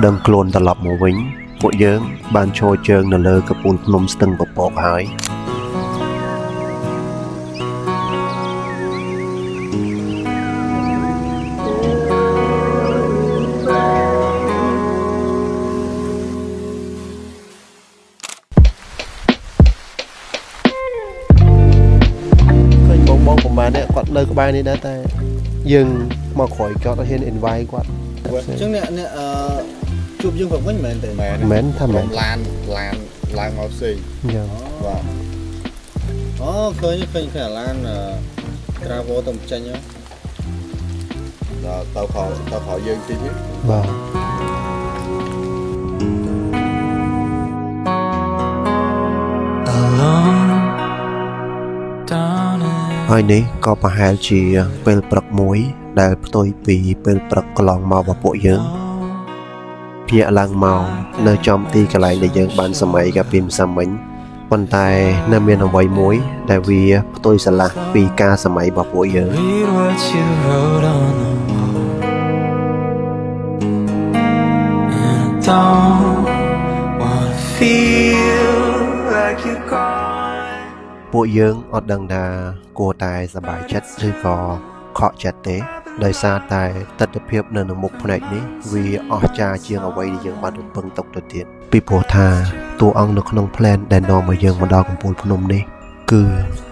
ដឹងខ្លួនត្រឡប់មកវិញពួកយើងបានឈរជើងនៅលើកំពូលភ្នំស្ទឹងពពកហើយឃើញបងប្រហែលនេះគាត់នៅក្បែរនេះដែរតែយើងមកក្រោយគាត់ហ៊ាន invite គាត់អញ្ចឹងអ្នកជួបយើងព្រឹកវិញមែនទេមែនថាមែនឡានឡើងមកផ្សេងអញ្ចឹងបាទអូឃើញអាឡាន travel ទៅចាញ់ហ្នឹងដល់ទៅខោយើងទីនេះបាទហើយនេះក៏ប្រហែលជាពេលព្រឹកមួយដែលផ្ទុយពីពេលព្រឹកកន្លងមករបស់ពួកយើងភ្ញាក់ឡើងមកនៅចំទីកន្លែងដែលយើងបានសម័យកាលពីម្សិលមិញប៉ុន្តែនៅមានអ្វីមួយដែលវាផ្ទុយស្រឡះពីការសម័យរបស់ពួកយើងពួកយើងអត់ដឹងថាគួរតែសប្បាយចិត្តឬក៏ខកចិត្តទេដោយសារតែទស្សនវិជ្ជានៅក្នុងមុខផ្នែកនេះវាអស្ចារ្យជាងអ្វីដែលយើងបានរំពឹងទុកទៅទៀតពីព្រោះថាតួអង្គនៅក្នុង plan ដែលនាំមកយើងមកដល់កំពូលភ្នំនេះគឺ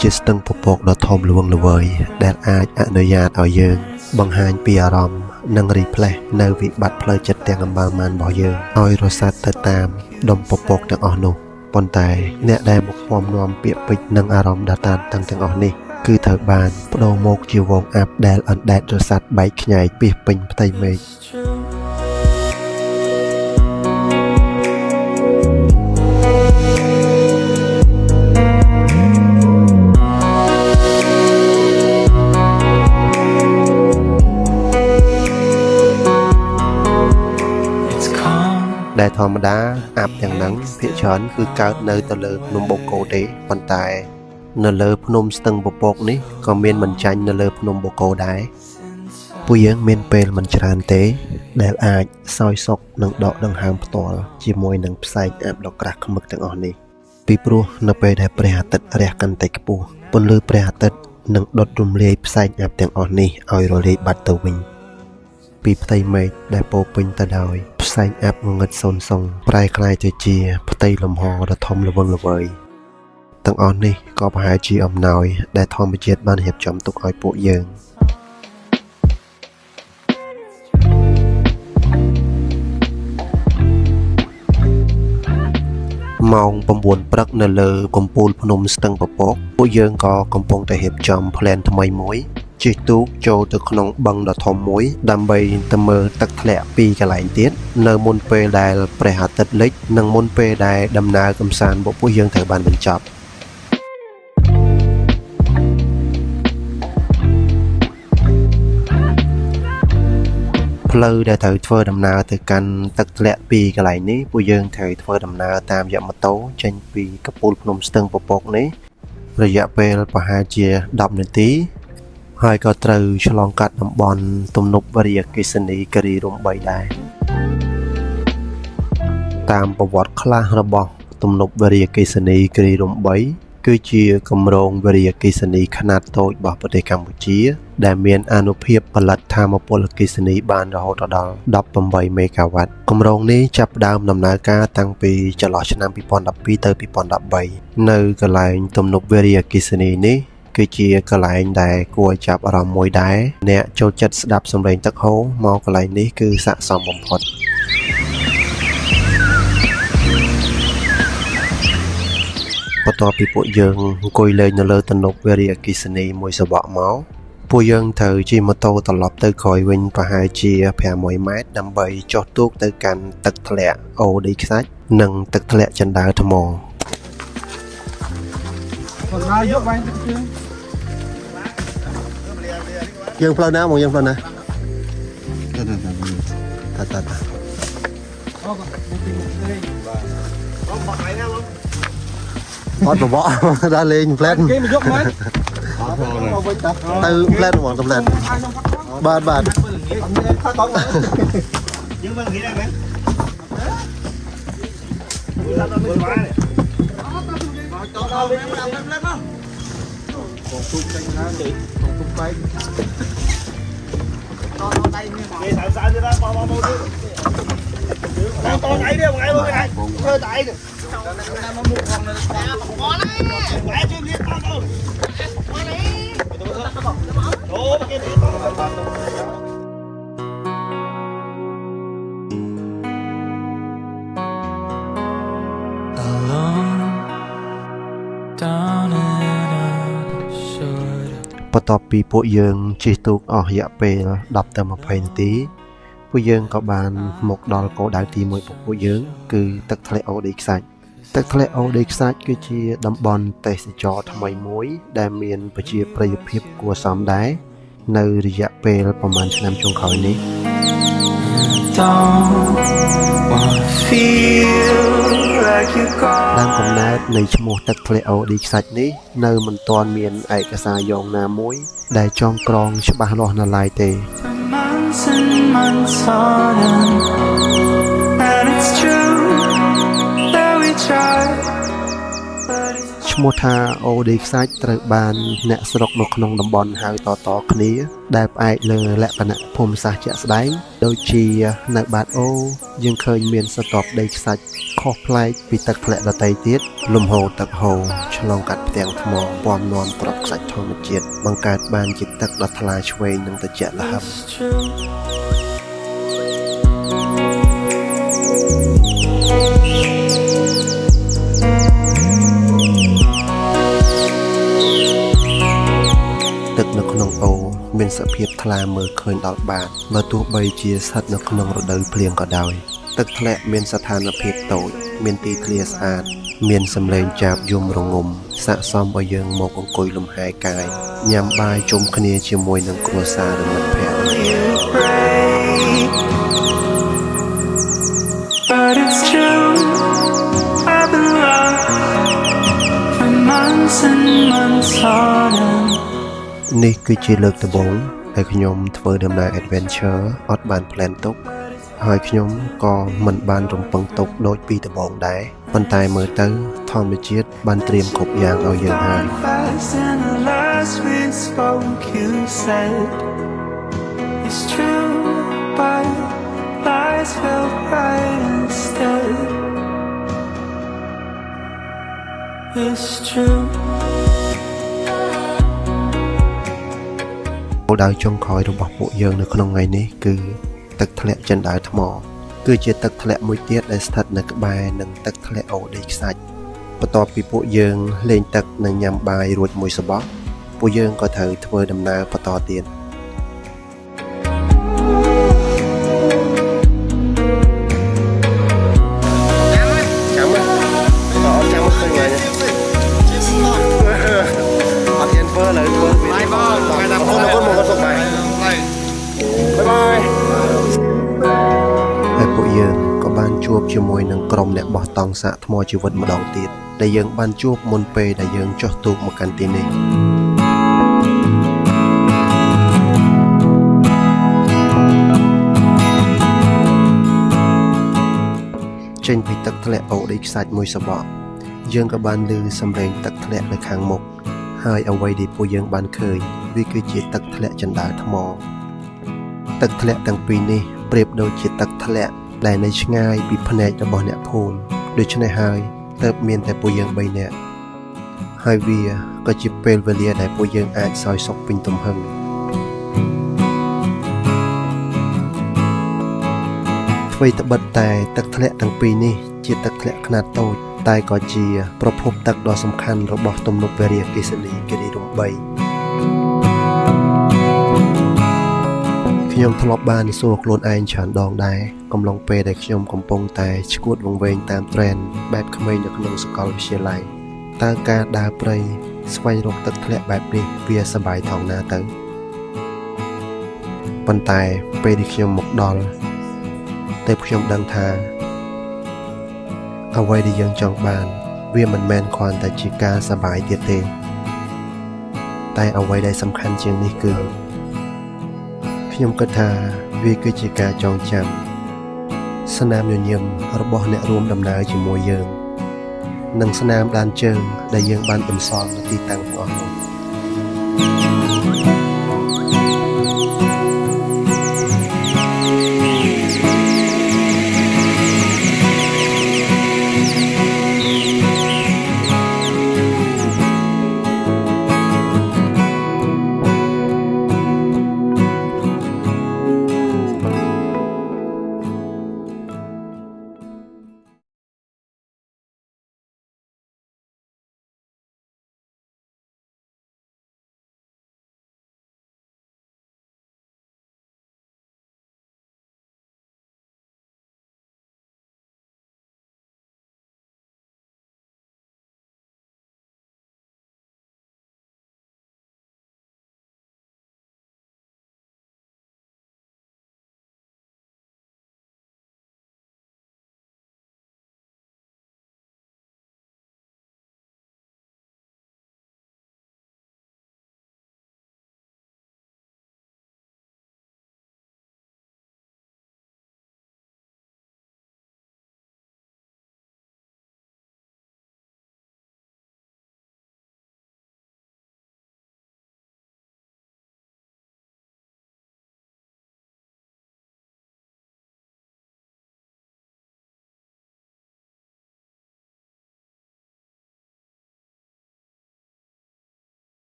ជាស្ទឹងពពកដ៏ធំល្វឹងល្វើយដែលអាចអនុញ្ញាតឲ្យយើងបង្ហាញពីអារម្មណ៍និង replace នៅវិបត្តិផ្លូវចិត្តទាំងអំបើមានរបស់យើងឲ្យរសាត់ទៅតាមដុំពពកទាំងអស់នោះប៉ុន្តែអ្នកដែលមកពំនាំពាក្យពេចន៍និងអារម្មណ៍ដ៏តានតឹងទាំងអស់នេះគឺត្រូវបានបដូរមកជាវងអាប់ដែលអណ្ដែតរសាត់បែកខ្ញែកពីពេញផ្ទៃមេឃដែលធម្មតាអាប់ទាំងហ្នឹងភាគច្រើនគឺកើតនៅទៅលើភ្នំបូកគោទេប៉ុន្តែនៅលើភ្នំស្ទឹងពពកនេះក៏មានមិនចាញ់នៅលើភ្នំបូកគោដែរពួកយើងមានពេលមិនច្រើនទេដែលអាចសោយសុខនិងដកដង្ហើមផ្ទាល់ជាមួយនឹងផ្សែងអាប់ដ៏ក្រាស់ឃ្មឹកទាំងអស់នេះពីព្រោះនៅពេលដែលព្រះអាទិត្យរះកាន់តែខ្ពស់ពន្លឺព្រះអាទិត្យនឹងដុតរំលាយផ្សែងអាប់ទាំងអស់នេះឲ្យរលាយបាត់ទៅវិញពីផ្ទៃមេឃដែលពោពេញទៅដោយផ្សែងអាប់ងងឹតសូនសុងប្រែក្លាយទៅជាផ្ទៃលំហដ៏ធំល្វឹងល្វើយទាំងអស់នេះក៏ប្រហែលជាអំណោយដែលធម្មជាតិបានរៀបចំទុកឲ្យពួកយើងម៉ោង 9 ព្រឹកនៅលើកំពូលភ្នំស្ទឹងពពកពួកយើងក៏កំពុងតែរៀបចំ plan ថ្មីមួយជិះទូកចូលទៅក្នុងបឹងដ៏ធំមួយដើម្បីទៅមើលទឹកធ្លាក់ពីកន្លែងទៀតនៅមុនពេលដែលព្រះអាទិត្យលិចនិងមុនពេលដែលដំណើរកម្សាន្តរបស់ពួកយើងត្រូវបានបញ្ចប់ផ្លូវដែលត្រូវធ្វើដំណើរទៅកាន់ទឹកធ្លាក់ពីកន្លែងនេះពួកយើងត្រូវធ្វើដំណើរតាមរយៈម៉ូតូចេញពីកំពូលភ្នំស្ទឹងពពកនេះរយៈពេលប្រហែលជា10នាទីហើយក៏ត្រូវឆ្លងកាត់តំបន់ទំនប់វារីអគ្គិសនីគិរីរំ3ដែរតាមប្រវត្តិខ្លះរបស់ទំនប់វារីអគ្គិសនីគិរីរំ3គឺជាគម្រោងវារីអគ្គិសនីខ្នាតតូចរបស់ប្រទេសកម្ពុជាដែលមានអានុភាពផលិតថាមពលអគ្គិសនីបានរហូតដល់18មេហ្គាវ៉ាត់គម្រោងនេះចាប់ផ្ដើមដំណើរការតាំងពីចន្លោះឆ្នាំ2012ទៅ2013នៅកន្លែងទំនប់វារីអគ្គិសនីនេះគឺជាកន្លែងដែលគួរចាប់អារម្មណ៍មួយដែរអ្នកចូលចិត្តស្ដាប់សំឡេងទឹកហូរមកកន្លែងនេះគឺស័ក្តិសមបំផុតបន្ទាប់ពីពួកយើងអង្គុយលេងនៅលើទំនប់វារីអគ្គិសនីមួយសវកមកពួកយើងត្រូវជិះម៉ូតូត្រឡប់ទៅក្រោយវិញប្រហែលជា500ម៉ែត្រដើម្បីចុះទូកទៅកាន់ទឹកធ្លាក់អូដីខ្សាច់និងទឹកធ្លាក់ចិណ្ដើរថ្មយកវាយទឹកជើងយើងផ្លូវណាមកយើងផ្លូវណាតាអូក៏ទីមុខលេងបងបកហើយណាបងអត់បបដល់លេងផ្លែតគេមកយកមកទៅផ្លែតហ្មងទៅផ្លែតបាទយើងមើលងាយដែរមែន បន្ទាប់ពីពួកយើងជិះទូកអស់រយៈពេល10ទៅ20នាទីពួកយើងក៏បានមកដល់គោលដៅទី1របស់ពួកយើងគឺទឹកធ្លាក់អូដីខ្សាច់ទឹកធ្លាក់អូដីខ្សាច់គឺជាតំបន់ទេសចរណ៍ថ្មីមួយដែលមានប្រជាប្រិយភាពគួរសមដែរនៅរយៈពេលប្រហែលឆ្នាំចុងក្រោយនេះដើមកំណើតនៃឈ្មោះទឹកធ្លាក់អូដីខ្សាច់នេះនៅមិនទាន់មានឯកសារយោងណាមួយដែលចងក្រងច្បាស់លាស់នៅឡើយទេឈ្មោះថាអូដីខ្សាច់ត្រូវបានអ្នកស្រុកនៅក្នុងតំបន់ហៅតៗគ្នាដែលផ្អែកលើលក្ខណៈភូមិសាស្ត្រជាក់ស្ដែងដូចជានៅបាតអូយើងឃើញមានស្រទាប់ដីខ្សាច់ខុសប្លែកពីទឹកធ្លាក់ដទៃទៀតលំហូរទឹកហូរឆ្លងកាត់ផ្ទាំងថ្មពំនាំប្រប់ខ្សាច់ធម្មជាតិបង្កើតបានជាទឹកដ៏ថ្លាឈ្វេងនិងត្រជាក់ល្ហឹមទឹកនៅក្នុងអូមានសភាពថ្លាមើលឃើញដល់បានបើទោះបីជាស្ថិតនៅក្នុងរដូវភ្លៀងក៏ដោយទឹកធ្លាក់មានស្ថានភាពតូចមានទីធ្លាស្អាតមានសំឡេងចាបយំរងំស័ក្តិសមឲ្យយើងមកអង្គុយលំហែកាយញ៉ាំបាយជុំគ្នាជាមួយនឹងគ្រួសារឬមិត្តភក្តិBut it's true I've been lost for months and months on end នេះគឺជាលើកដំបូងដែលខ្ញុំធ្វើដំណើរ adventure អត់បាន plan ទុកហើយខ្ញុំក៏មិនបានរំពឹងទុកដូចពីដំបូងដែរប៉ុន្តែមើលទៅធម្មជាតិបានត្រៀមគ្រប់យ៉ាងឲ្យយើងហើយគោលដៅចុងក្រោយរបស់ពួកយើងនៅក្នុងថ្ងៃនេះគឺទឹកធ្លាក់ចិនដាវថ្មគឺជាទឹកធ្លាក់មួយទៀតដែលស្ថិតនៅក្បែរនឹងទឹកធ្លាក់អូដីខ្សាច់បន្ទាប់ពីពួកយើងលេងទឹកនិងញ៉ាំបាយរួចមួយសបោះពួកយើងក៏ត្រូវធ្វើដំណើរបន្តទៀតជួបជាមួយនឹងក្រុមអ្នកបោះតង់សាកថ្មជីវិតម្ដងទៀតដែលយើងបានជួបមុនពេលដែលយើងចុះទូកមកកាន់ទីនេះចេញពីទឹកធ្លាក់អូដីខ្សាច់មួយសបកយើងក៏បានឮសំឡេងទឹកធ្លាក់នៅខាងមុខហើយអ្វីដែលពួកយើងបានឃើញវាគឺជាទឹកធ្លាក់ចិនដាវថ្មទឹកធ្លាក់ទាំងពីរនេះប្រៀបដូចជាទឹកធ្លាក់ដែលនៅឆ្ងាយពីភ្នែករបស់អ្នកភូមិដូច្នេះហើយទើបមានតែពួកយើង3នាក់ហើយវាក៏ជាពេលវេលាដែលពួកយើងអាចសោយសុខពេញទំហឹងអ្វីត្បិតតែទឹកធ្លាក់ទាំងពីរនេះជាទឹកធ្លាក់ខ្នាតតូចតែក៏ជាប្រភពទឹកដ៏សំខាន់របស់ទំនប់វារីអគ្គិសនីគិរីរំបីខ្ញុំធ្លាប់បានសួរខ្លួនឯងច្រើនដងដែរកំឡុងពេលដែលខ្ញុំកំពុងតែឈួតវង្វេងតាម trend បែបក្មេងនៅក្នុងសាកលវិទ្យាល័យតើការដើរព្រៃស្វែងរកទឹកធ្លាក់បែបនេះវាសប្បាយថងណាទៅប៉ុន្តែពេលដែលខ្ញុំមកដល់តែខ្ញុំដឹងថាអ្វីដែលយើងចង់បានវាមិនមែនគ្រាន់តែជាការសប្បាយទៀតទេតែអ្វីដែលសំខាន់ជាងនេះគឺខ្ញុំគិតថាវាគឺជាការចងចាំស្នាមញញឹមរបស់អ្នករួមដំណើរជាមួយយើង និងស្នាមដានជើងដែលយើងបានបន្សល់នៅទីតាំងទាំងអស់នោះ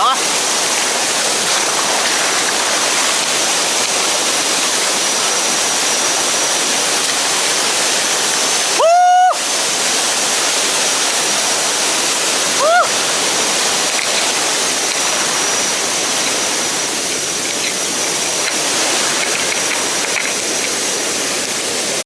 អស់